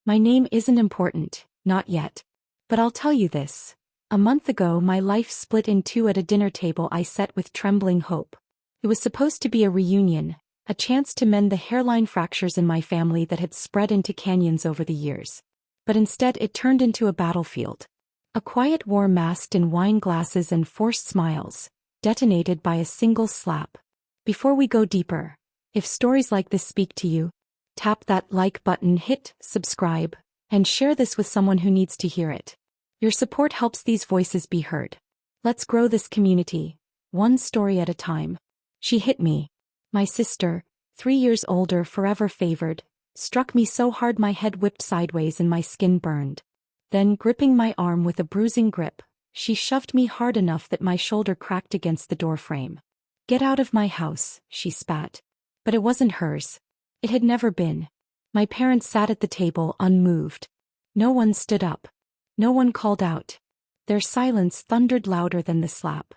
My name isn't important, not yet. But I'll tell you this. A month ago my life split in two at a dinner table I set with trembling hope. It was supposed to be a reunion, a chance to mend the hairline fractures in my family that had spread into canyons over the years. But instead it turned into a battlefield. A quiet war masked in wine glasses and forced smiles, detonated by a single slap. Before we go deeper, if stories like this speak to you, tap that like button, hit subscribe, and share this with someone who needs to hear it. Your support helps these voices be heard. Let's grow this community, one story at a time. She hit me. My sister, 3 years older, forever favored, struck me so hard my head whipped sideways and my skin burned. Then, gripping my arm with a bruising grip, she shoved me hard enough that my shoulder cracked against the doorframe. "Get out of my house," she spat. But it wasn't hers. It had never been. My parents sat at the table unmoved. No one stood up. No one called out. Their silence thundered louder than the slap.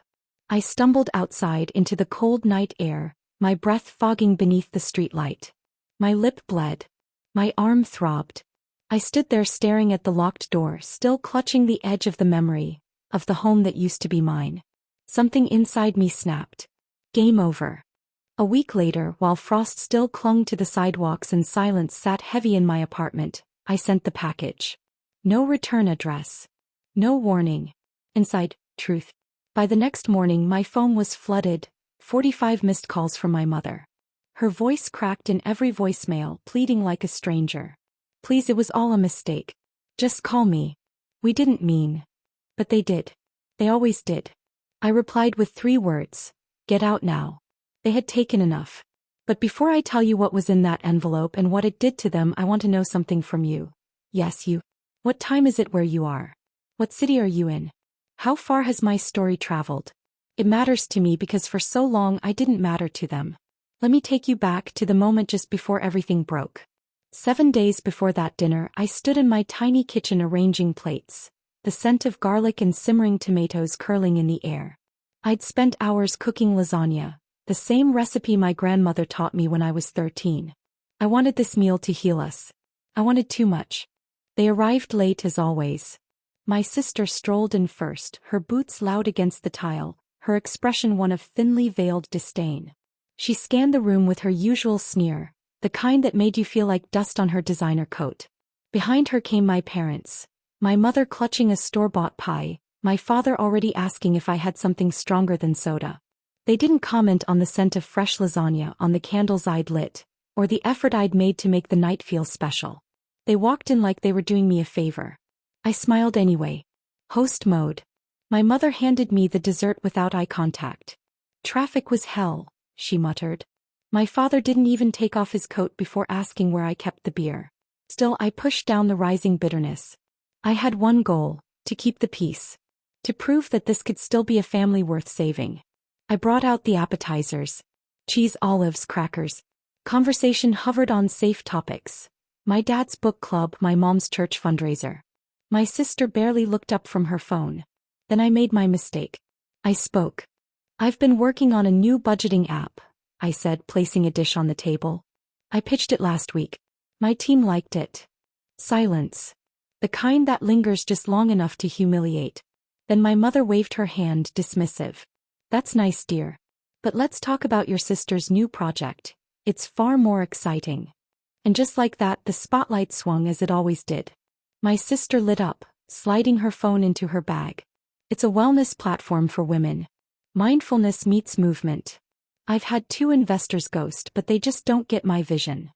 I stumbled outside into the cold night air, my breath fogging beneath the streetlight. My lip bled. My arm throbbed. I stood there staring at the locked door, still clutching the edge of the memory, of the home that used to be mine. Something inside me snapped. Game over. A week later, while frost still clung to the sidewalks and silence sat heavy in my apartment, I sent the package. No return address. No warning. Inside, truth. By the next morning my phone was flooded, 45 missed calls from my mother. Her voice cracked in every voicemail, pleading like a stranger. "Please, it was all a mistake. Just call me. We didn't mean." But they did. They always did. I replied with 3 words. "Get out now." They had taken enough. But before I tell you what was in that envelope and what it did to them, I want to know something from you. Yes, you. What time is it where you are? What city are you in? How far has my story traveled? It matters to me because for so long I didn't matter to them. Let me take you back to the moment just before everything broke. 7 days before that dinner, I stood in my tiny kitchen arranging plates, the scent of garlic and simmering tomatoes curling in the air. I'd spent hours cooking lasagna, the same recipe my grandmother taught me when I was 13. I wanted this meal to heal us. I wanted too much. They arrived late as always. My sister strolled in first, her boots loud against the tile, her expression one of thinly veiled disdain. She scanned the room with her usual sneer, the kind that made you feel like dust on her designer coat. Behind her came my parents, my mother clutching a store-bought pie, my father already asking if I had something stronger than soda. They didn't comment on the scent of fresh lasagna on the candles I'd lit, or the effort I'd made to make the night feel special. They walked in like they were doing me a favor. I smiled anyway. Host mode. My mother handed me the dessert without eye contact. "Traffic was hell," she muttered. My father didn't even take off his coat before asking where I kept the beer. Still, I pushed down the rising bitterness. I had one goal, to keep the peace. To prove that this could still be a family worth saving. I brought out the appetizers. Cheese, olives, crackers. Conversation hovered on safe topics. My dad's book club, my mom's church fundraiser. My sister barely looked up from her phone. Then I made my mistake. I spoke. "I've been working on a new budgeting app," I said, placing a dish on the table. "I pitched it last week. My team liked it." Silence. The kind that lingers just long enough to humiliate. Then my mother waved her hand, dismissive. "That's nice, dear. But let's talk about your sister's new project. It's far more exciting." And just like that, the spotlight swung as it always did. My sister lit up, sliding her phone into her bag. "It's a wellness platform for women. Mindfulness meets movement. I've had 2 investors ghost, but they just don't get my vision."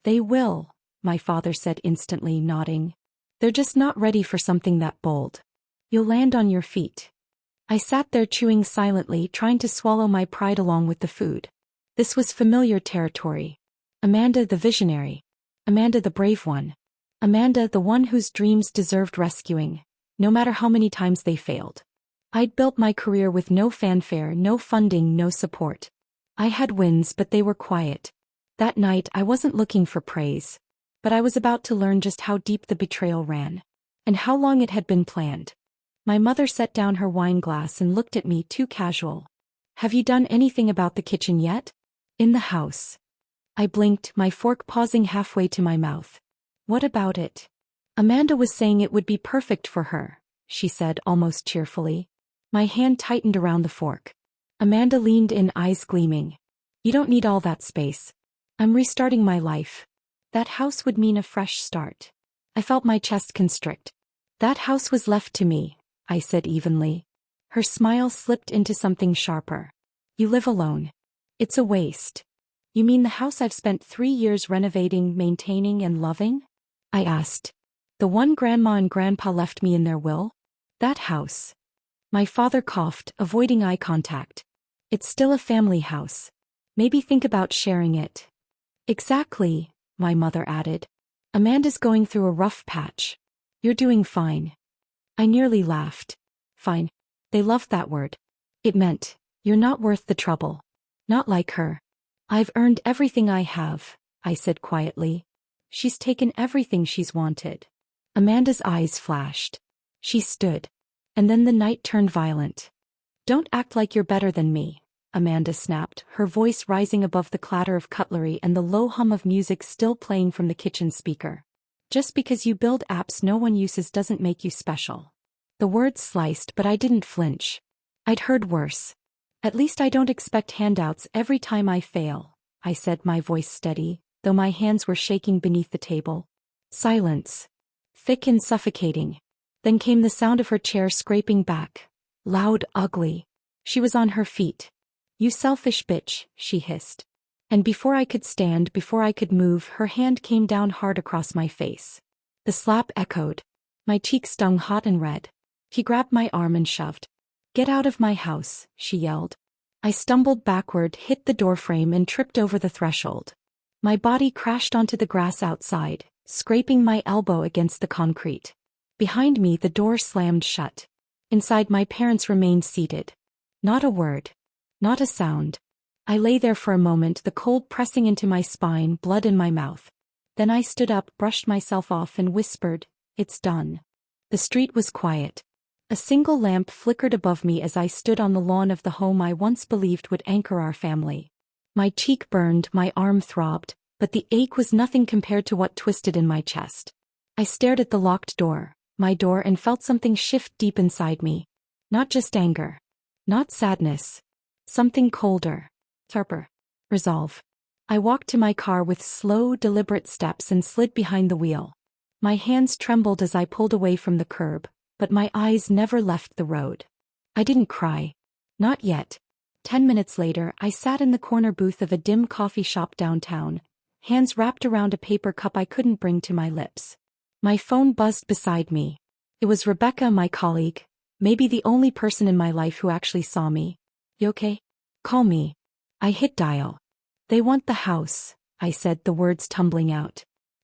"They will," my father said instantly, nodding. "They're just not ready for something that bold. You'll land on your feet." I sat there chewing silently, trying to swallow my pride along with the food. This was familiar territory. Amanda the visionary. Amanda the brave one. Amanda the one whose dreams deserved rescuing, no matter how many times they failed. I'd built my career with no fanfare, no funding, no support. I had wins, but they were quiet. That night I wasn't looking for praise. But I was about to learn just how deep the betrayal ran. And how long it had been planned. My mother set down her wine glass and looked at me, too casual. "Have you done anything about the kitchen yet?" "In the house." I blinked, my fork pausing halfway to my mouth. "What about it?" Amanda was saying it would be perfect for her, she said almost cheerfully. My hand tightened around the fork. Amanda leaned in, eyes gleaming. You don't need all that space. I'm restarting my life. That house would mean a fresh start. I felt my chest constrict. That house was left to me, I said evenly. Her smile slipped into something sharper. You live alone. It's a waste. You mean the house I've spent 3 years renovating, maintaining, and loving? I asked. The one Grandma and Grandpa left me in their will? That house. My father coughed, avoiding eye contact. It's still a family house. Maybe think about sharing it. Exactly, my mother added. Amanda's going through a rough patch. You're doing fine. I nearly laughed. Fine. They loved that word. It meant, you're not worth the trouble. Not like her. I've earned everything I have, I said quietly. She's taken everything she's wanted. Amanda's eyes flashed. She stood. And then the night turned violent. Don't act like you're better than me, Amanda snapped, her voice rising above the clatter of cutlery and the low hum of music still playing from the kitchen speaker. Just because you build apps no one uses doesn't make you special. The words sliced, but I didn't flinch. I'd heard worse. At least I don't expect handouts every time I fail, I said, my voice steady, though my hands were shaking beneath the table. Silence. Thick and suffocating. Then came the sound of her chair scraping back. Loud, ugly. She was on her feet. You selfish bitch, she hissed. And before I could stand, before I could move, her hand came down hard across my face. The slap echoed. My cheek stung hot and red. He grabbed my arm and shoved. Get out of my house, she yelled. I stumbled backward, hit the doorframe and tripped over the threshold. My body crashed onto the grass outside, scraping my elbow against the concrete. Behind me the door slammed shut. Inside my parents remained seated. Not a word. Not a sound. I lay there for a moment, the cold pressing into my spine, blood in my mouth. Then I stood up, brushed myself off and whispered, "It's done." The street was quiet. A single lamp flickered above me as I stood on the lawn of the home I once believed would anchor our family. My cheek burned, my arm throbbed, but the ache was nothing compared to what twisted in my chest. I stared at the locked door, my door, and felt something shift deep inside me. Not just anger. Not sadness. Something colder. Sharper. Resolve. I walked to my car with slow, deliberate steps and slid behind the wheel. My hands trembled as I pulled away from the curb, but my eyes never left the road. I didn't cry. Not yet. 10 minutes later, I sat in the corner booth of a dim coffee shop downtown, hands wrapped around a paper cup I couldn't bring to my lips. My phone buzzed beside me. It was Rebecca, my colleague, maybe the only person in my life who actually saw me. You okay? Call me. I hit dial. They want the house, I said, the words tumbling out.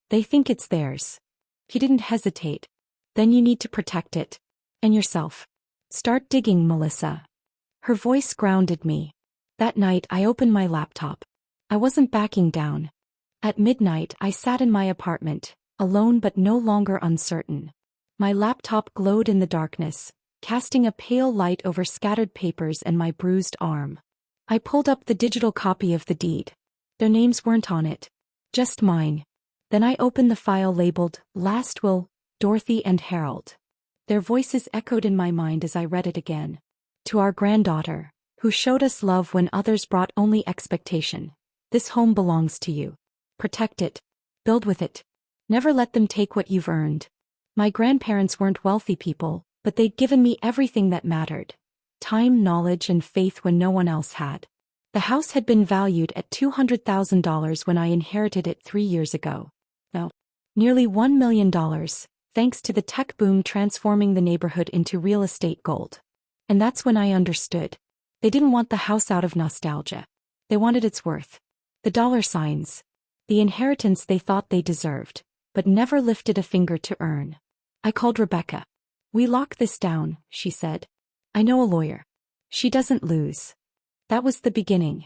They think it's theirs. He didn't hesitate. Then you need to protect it. And yourself. Start digging, Melissa. Her voice grounded me. That night I opened my laptop. I wasn't backing down. At midnight I sat in my apartment, alone but no longer uncertain. My laptop glowed in the darkness, casting a pale light over scattered papers and my bruised arm. I pulled up the digital copy of the deed. Their names weren't on it. Just mine. Then I opened the file labeled, Last Will, Dorothy and Harold. Their voices echoed in my mind as I read it again. To our granddaughter, who showed us love when others brought only expectation. This home belongs to you. Protect it. Build with it. Never let them take what you've earned. My grandparents weren't wealthy people, but they'd given me everything that mattered. Time, knowledge, and faith when no one else had. The house had been valued at $200,000 when I inherited it 3 years ago. Now, nearly $1 million, thanks to the tech boom transforming the neighborhood into real estate gold. And that's when I understood. They didn't want the house out of nostalgia. They wanted its worth. The dollar signs. The inheritance they thought they deserved, but never lifted a finger to earn. I called Rebecca. We lock this down, she said. I know a lawyer. She doesn't lose. That was the beginning.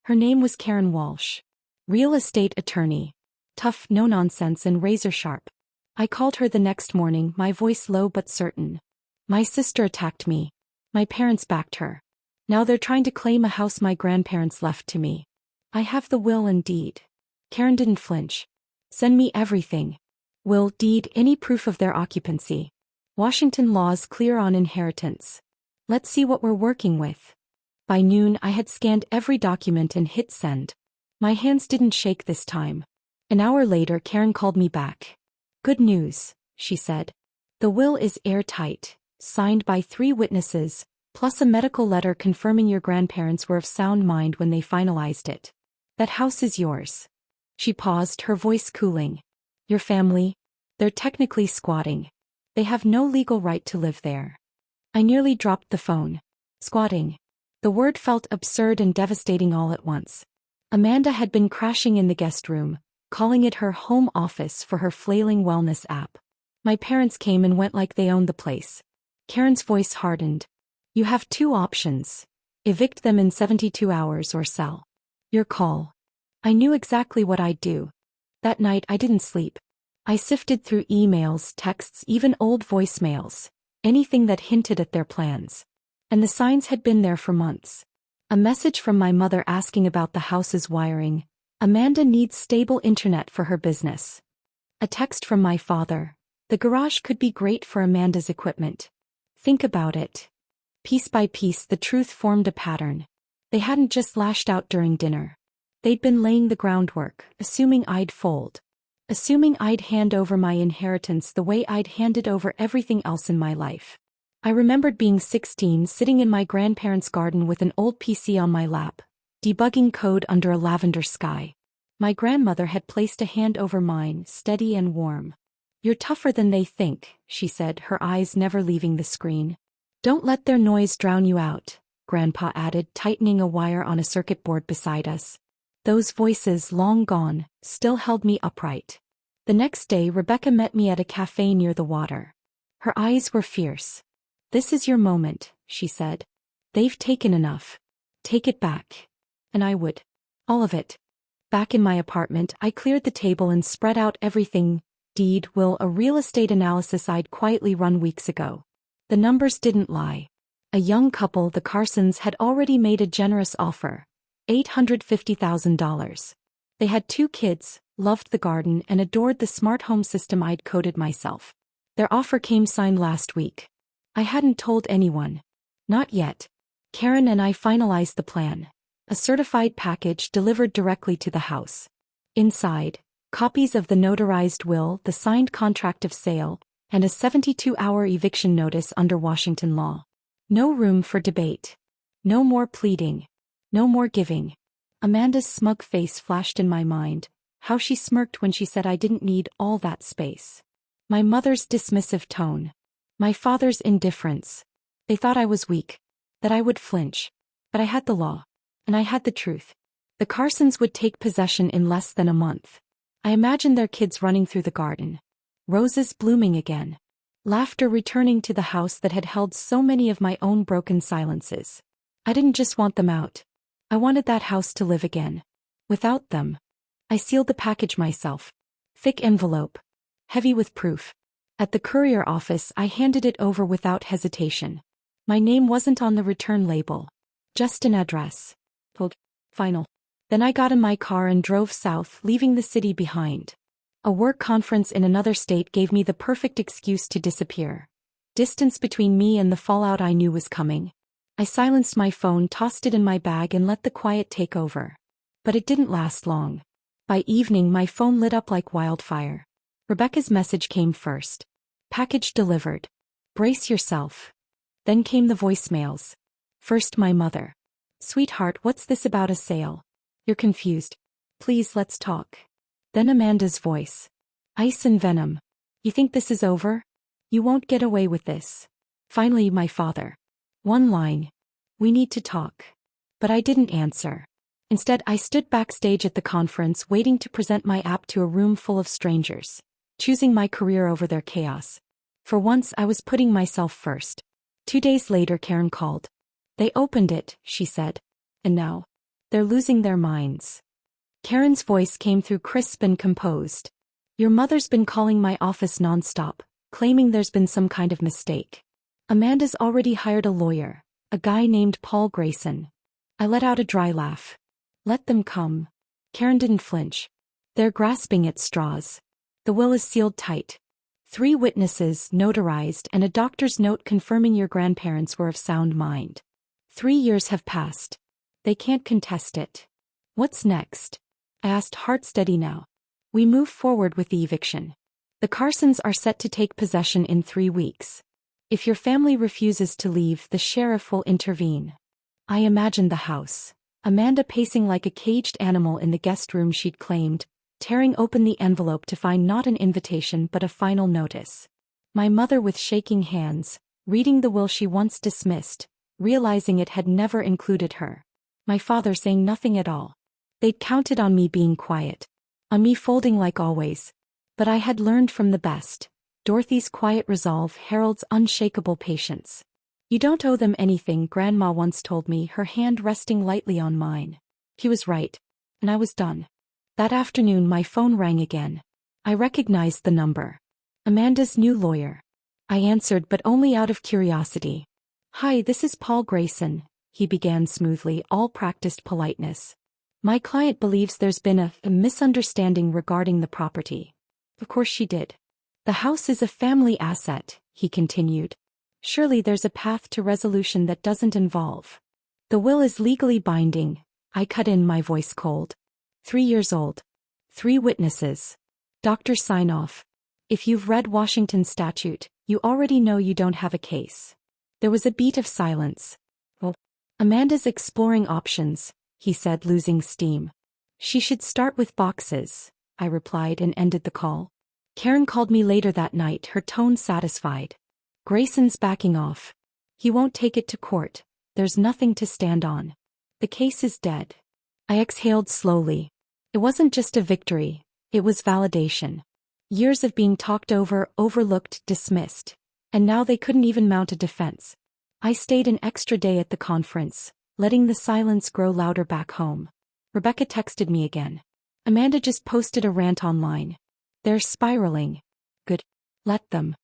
Her name was Karen Walsh. Real estate attorney. Tough, no nonsense, and razor sharp. I called her the next morning, my voice low but certain. My sister attacked me. My parents backed her. Now they're trying to claim a house my grandparents left to me. I have the will and deed. Karen didn't flinch. Send me everything. will, deed, any proof of their occupancy. Washington law's clear on inheritance. Let's see what we're working with. By noon I had scanned every document and hit send. My hands didn't shake this time. An hour later Karen called me back. Good news, she said. The will is airtight, signed by 3 witnesses, plus a medical letter confirming your grandparents were of sound mind when they finalized it. That house is yours. She paused, her voice cooling. Your family? They're technically squatting. They have no legal right to live there. I nearly dropped the phone. Squatting. The word felt absurd and devastating all at once. Amanda had been crashing in the guest room, calling it her home office for her flailing wellness app. My parents came and went like they owned the place. Karen's voice hardened. You have 2 options. Evict them in 72 hours or sell. Your call. I knew exactly what I'd do. That night I didn't sleep. I sifted through emails, texts, even old voicemails, anything that hinted at their plans. And the signs had been there for months. A message from my mother asking about the house's wiring. Amanda needs stable internet for her business. A text from my father. The garage could be great for Amanda's equipment. Think about it. Piece by piece the truth formed a pattern. They hadn't just lashed out during dinner. They'd been laying the groundwork, assuming I'd fold. Assuming I'd hand over my inheritance the way I'd handed over everything else in my life. I remembered being 16, sitting in my grandparents' garden with an old PC on my lap, debugging code under a lavender sky. My grandmother had placed a hand over mine, steady and warm. You're tougher than they think, she said, her eyes never leaving the screen. Don't let their noise drown you out, Grandpa added, tightening a wire on a circuit board beside us. Those voices, long gone, still held me upright. The next day Rebecca met me at a cafe near the water. Her eyes were fierce. This is your moment, she said. They've taken enough. Take it back. And I would. All of it. Back in my apartment, I cleared the table and spread out everything. Deed, will, a real estate analysis I'd quietly run weeks ago. The numbers didn't lie. A young couple, the Carsons, had already made a generous offer. $850,000. They had 2 kids, loved the garden, and adored the smart home system I'd coded myself. Their offer came signed last week. I hadn't told anyone. Not yet. Karen and I finalized the plan. A certified package delivered directly to the house. Inside, copies of the notarized will, the signed contract of sale, and a 72-hour eviction notice under Washington law. No room for debate. No more pleading. No more giving. Amanda's smug face flashed in my mind, how she smirked when she said I didn't need all that space. My mother's dismissive tone. My father's indifference. They thought I was weak, that I would flinch. But I had the law. And I had the truth. The Carsons would take possession in less than a month. I imagined their kids running through the garden. Roses blooming again. Laughter returning to the house that had held so many of my own broken silences. I didn't just want them out. I wanted that house to live again. Without them. I sealed the package myself. Thick envelope. Heavy with proof. At the courier office I handed it over without hesitation. My name wasn't on the return label. Just an address. Final. Then I got in my car and drove south, leaving the city behind. A work conference in another state gave me the perfect excuse to disappear. Distance between me and the fallout I knew was coming. I silenced my phone, tossed it in my bag, and let the quiet take over. But it didn't last long. By evening my phone lit up like wildfire. Rebecca's message came first. Package delivered. Brace yourself. Then came the voicemails. First my mother. Sweetheart, what's this about a sale? You're confused. Please, let's talk. Then Amanda's voice. Ice and venom. You think this is over? You won't get away with this. Finally my father. One line. We need to talk. But I didn't answer. Instead I stood backstage at the conference waiting to present my app to a room full of strangers. Choosing my career over their chaos. For once I was putting myself first. 2 days later Karen called. They opened it, she said. And now. They're losing their minds. Karen's voice came through crisp and composed. Your mother's been calling my office nonstop, claiming there's been some kind of mistake. Amanda's already hired a lawyer, a guy named Paul Grayson. I let out a dry laugh. Let them come. Karen didn't flinch. They're grasping at straws. The will is sealed tight. 3 witnesses, notarized, and a doctor's note confirming your grandparents were of sound mind. 3 years have passed. They can't contest it. What's next? I asked, heart steady now. We move forward with the eviction. The Carsons are set to take possession in 3 weeks. If your family refuses to leave, the sheriff will intervene. I imagined the house. Amanda pacing like a caged animal in the guest room she'd claimed, tearing open the envelope to find not an invitation but a final notice. My mother with shaking hands, reading the will she once dismissed, realizing it had never included her. My father saying nothing at all. They'd counted on me being quiet. On me folding like always. But I had learned from the best. Dorothy's quiet resolve, Harold's unshakable patience. You don't owe them anything, Grandma once told me, her hand resting lightly on mine. He was right. And I was done. That afternoon my phone rang again. I recognized the number. Amanda's new lawyer. I answered, but only out of curiosity. Hi, this is Paul Grayson, he began smoothly, all practiced politeness. My client believes there's been a misunderstanding regarding the property. Of course she did. The house is a family asset, he continued. Surely there's a path to resolution that doesn't involve. The will is legally binding, I cut in, my voice cold. 3 years old. 3 witnesses. Doctor sign off. If you've read Washington statute, you already know you don't have a case. There was a beat of silence. Oh, Amanda's exploring options, he said, losing steam. She should start with boxes, I replied and ended the call. Karen called me later that night, her tone satisfied. Grayson's backing off. He won't take it to court. There's nothing to stand on. The case is dead. I exhaled slowly. It wasn't just a victory, it was validation. Years of being talked over, overlooked, dismissed. And now they couldn't even mount a defense. I stayed an extra day at the conference, letting the silence grow louder back home. Rebecca texted me again. Amanda just posted a rant online. They're spiraling. Good. Let them.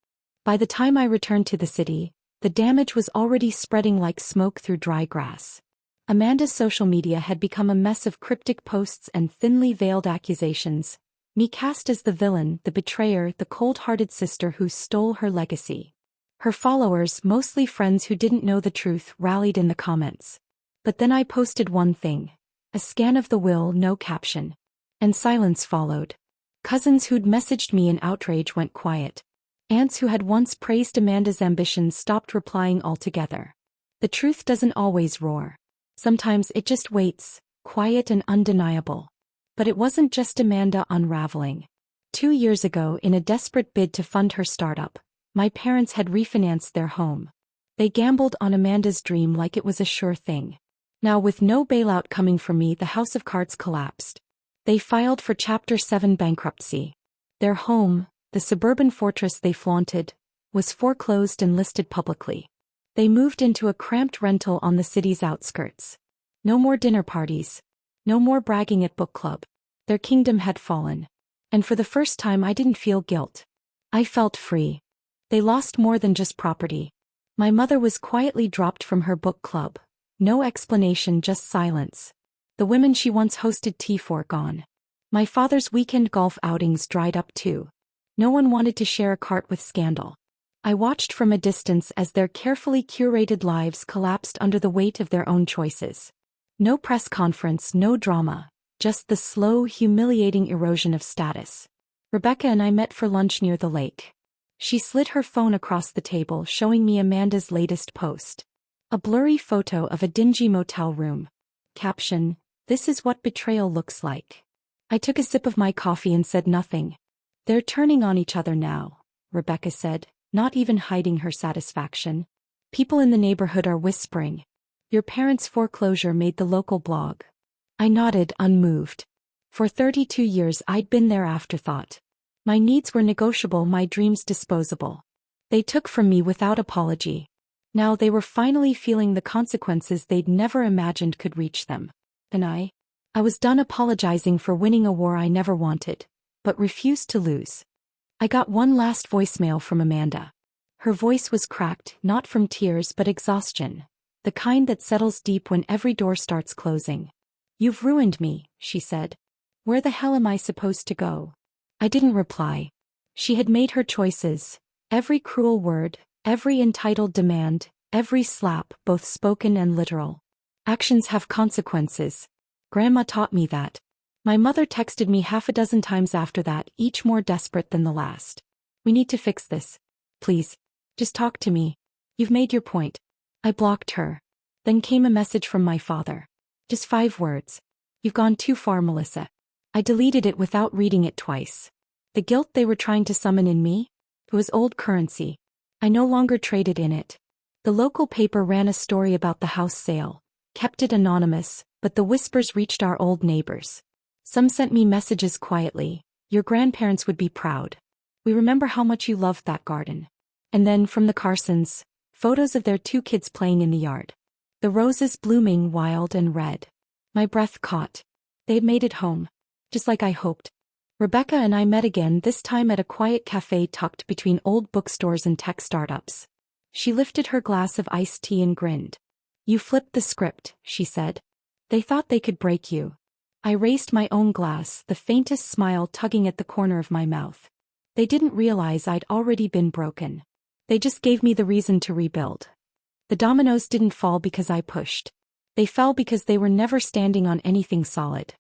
By the time I returned to the city, the damage was already spreading like smoke through dry grass. Amanda's social media had become a mess of cryptic posts and thinly veiled accusations, me cast as the villain, the betrayer, the cold-hearted sister who stole her legacy. Her followers, mostly friends who didn't know the truth, rallied in the comments. But then I posted one thing. A scan of the will, no caption. And silence followed. Cousins who'd messaged me in outrage went quiet. Aunts who had once praised Amanda's ambitions stopped replying altogether. The truth doesn't always roar. Sometimes it just waits, quiet and undeniable. But it wasn't just Amanda unraveling. 2 years ago, in a desperate bid to fund her startup, my parents had refinanced their home. They gambled on Amanda's dream like it was a sure thing. Now, with no bailout coming from me, the house of cards collapsed. They filed for Chapter 7 bankruptcy. Their home, the suburban fortress they flaunted, was foreclosed and listed publicly. They moved into a cramped rental on the city's outskirts. No more dinner parties. No more bragging at book club. Their kingdom had fallen. And for the first time I didn't feel guilt. I felt free. They lost more than just property. My mother was quietly dropped from her book club. No explanation, just silence. The women she once hosted tea for gone. My father's weekend golf outings dried up too. No one wanted to share a cart with Scandal. I watched from a distance as their carefully curated lives collapsed under the weight of their own choices. No press conference, no drama, just the slow, humiliating erosion of status. Rebecca and I met for lunch near the lake. She slid her phone across the table, showing me Amanda's latest post. A blurry photo of a dingy motel room. Caption, "This is what betrayal looks like." I took a sip of my coffee and said nothing. They're turning on each other now, Rebecca said, not even hiding her satisfaction. People in the neighborhood are whispering. Your parents' foreclosure made the local blog. I nodded, unmoved. For 32 years I'd been their afterthought. My needs were negotiable, my dreams disposable. They took from me without apology. Now they were finally feeling the consequences they'd never imagined could reach them. And I was done apologizing for winning a war I never wanted, but refused to lose. I got one last voicemail from Amanda. Her voice was cracked, not from tears but exhaustion, the kind that settles deep when every door starts closing. You've ruined me, she said. Where the hell am I supposed to go? I didn't reply. She had made her choices. Every cruel word, every entitled demand, every slap, both spoken and literal. Actions have consequences. Grandma taught me that. My mother texted me half a dozen times after that, each more desperate than the last. We need to fix this. Please. Just talk to me. You've made your point. I blocked her. Then came a message from my father. Just 5 words. You've gone too far, Melissa. I deleted it without reading it twice. The guilt they were trying to summon in me? It was old currency. I no longer traded in it. The local paper ran a story about the house sale, kept it anonymous, but the whispers reached our old neighbors. Some sent me messages quietly. Your grandparents would be proud. We remember how much you loved that garden. And then from the Carsons, photos of their 2 kids playing in the yard. The roses blooming wild and red. My breath caught. They had made it home. Just like I hoped. Rebecca and I met again, this time at a quiet cafe tucked between old bookstores and tech startups. She lifted her glass of iced tea and grinned. You flipped the script, she said. They thought they could break you. I raised my own glass, the faintest smile tugging at the corner of my mouth. They didn't realize I'd already been broken. They just gave me the reason to rebuild. The dominoes didn't fall because I pushed. They fell because they were never standing on anything solid.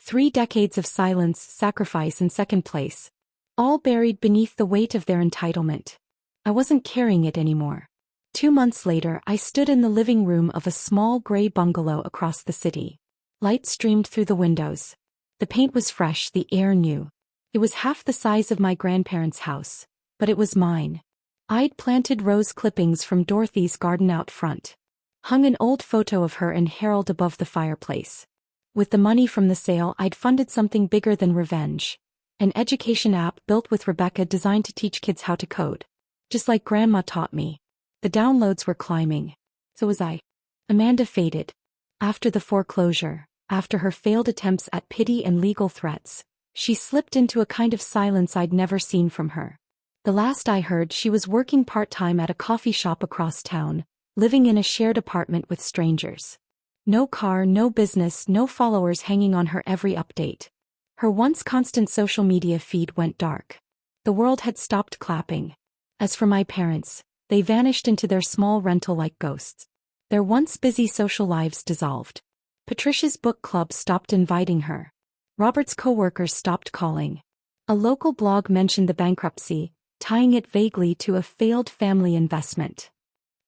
3 decades of silence, sacrifice, and second place. All buried beneath the weight of their entitlement. I wasn't carrying it anymore. 2 months later, I stood in the living room of a small gray bungalow across the city. Light streamed through the windows. The paint was fresh, the air new. It was half the size of my grandparents' house, but it was mine. I'd planted rose clippings from Dorothy's garden out front. Hung an old photo of her and Harold above the fireplace. With the money from the sale, I'd funded something bigger than revenge. An education app built with Rebecca designed to teach kids how to code. Just like Grandma taught me. The downloads were climbing. So was I. Amanda faded. After the foreclosure, after her failed attempts at pity and legal threats, she slipped into a kind of silence I'd never seen from her. The last I heard, she was working part-time at a coffee shop across town, living in a shared apartment with strangers. No car, no business, no followers hanging on her every update. Her once constant social media feed went dark. The world had stopped clapping. As for my parents, they vanished into their small rental like ghosts. Their once busy social lives dissolved. Patricia's book club stopped inviting her. Robert's coworkers stopped calling. A local blog mentioned the bankruptcy, tying it vaguely to a failed family investment.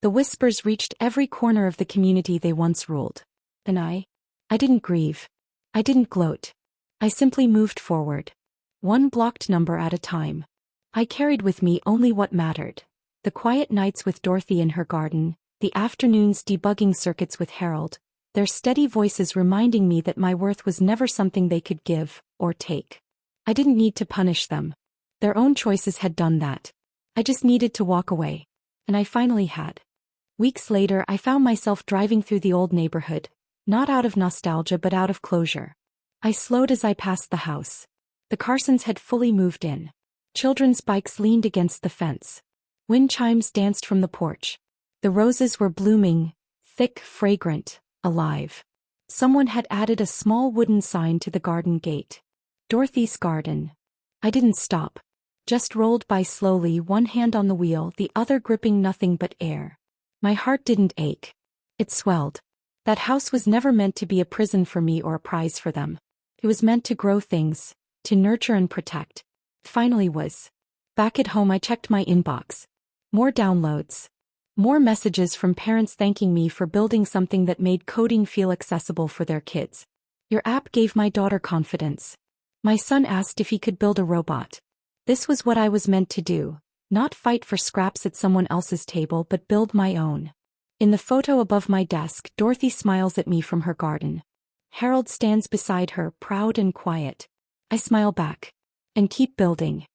The whispers reached every corner of the community they once ruled. And I didn't grieve. I didn't gloat. I simply moved forward. One blocked number at a time. I carried with me only what mattered. The quiet nights with Dorothy in her garden, the afternoons debugging circuits with Harold, their steady voices reminding me that my worth was never something they could give or take. I didn't need to punish them. Their own choices had done that. I just needed to walk away. And I finally had. Weeks later, I found myself driving through the old neighborhood, not out of nostalgia but out of closure. I slowed as I passed the house. The Carsons had fully moved in. Children's bikes leaned against the fence. Wind chimes danced from the porch. The roses were blooming, thick, fragrant, alive. Someone had added a small wooden sign to the garden gate. Dorothy's garden. I didn't stop. Just rolled by slowly, one hand on the wheel, the other gripping nothing but air. My heart didn't ache. It swelled. That house was never meant to be a prison for me or a prize for them. It was meant to grow things, to nurture and protect. It finally was. Back at home, I checked my inbox. More downloads. More messages from parents thanking me for building something that made coding feel accessible for their kids. Your app gave my daughter confidence. My son asked if he could build a robot. This was what I was meant to do. Not fight for scraps at someone else's table but build my own. In the photo above my desk, Dorothy smiles at me from her garden. Harold stands beside her, proud and quiet. I smile back. And keep building.